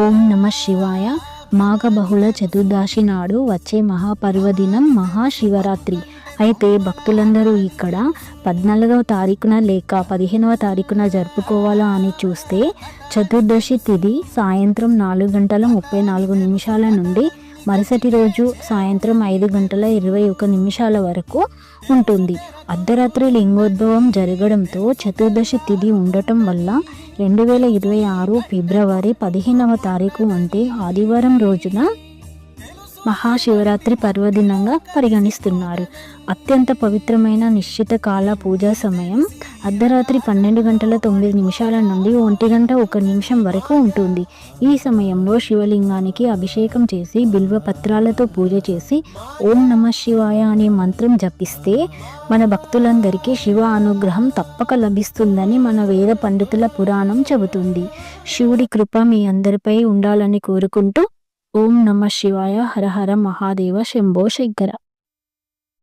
ఓం నమ శివాయ. మాఘ బహుళ చతుర్దశి నాడు వచ్చే మహాపర్వదినం మహాశివరాత్రి. అయితే భక్తులందరూ ఇక్కడ 14వ తారీఖున లేక 15వ తారీఖున జరుపుకోవాలా అని చూస్తే చతుర్దశి తిథి సాయంత్రం 4:34 నుండి మరుసటి రోజు సాయంత్రం 5:21 వరకు ఉంటుంది. అర్ధరాత్రి లింగోద్భవం జరగడంతో చతుర్దశి తిథి ఉండటం వల్ల 2026 ఫిబ్రవరి 15వ తారీఖు అంటే ఆదివారం రోజున మహాశివరాత్రి పర్వదినంగా పరిగణిస్తున్నారు. అత్యంత పవిత్రమైన నిశ్చిత కాల పూజా సమయం అర్ధరాత్రి 12:09 నుండి 1:01 వరకు ఉంటుంది. ఈ సమయంలో శివలింగానికి అభిషేకం చేసి బిల్వ పత్రాలతో పూజ చేసి ఓం నమ శివాయ అనే మంత్రం జపిస్తే మన భక్తులందరికీ శివ అనుగ్రహం తప్పక లభిస్తుందని మన వేద పండితుల పురాణం చెబుతుంది. శివుడి కృప మీ అందరిపై ఉండాలని కోరుకుంటూ ఓం నమ శివాయ. హర హర మహాదేవ. శంభో శంకర.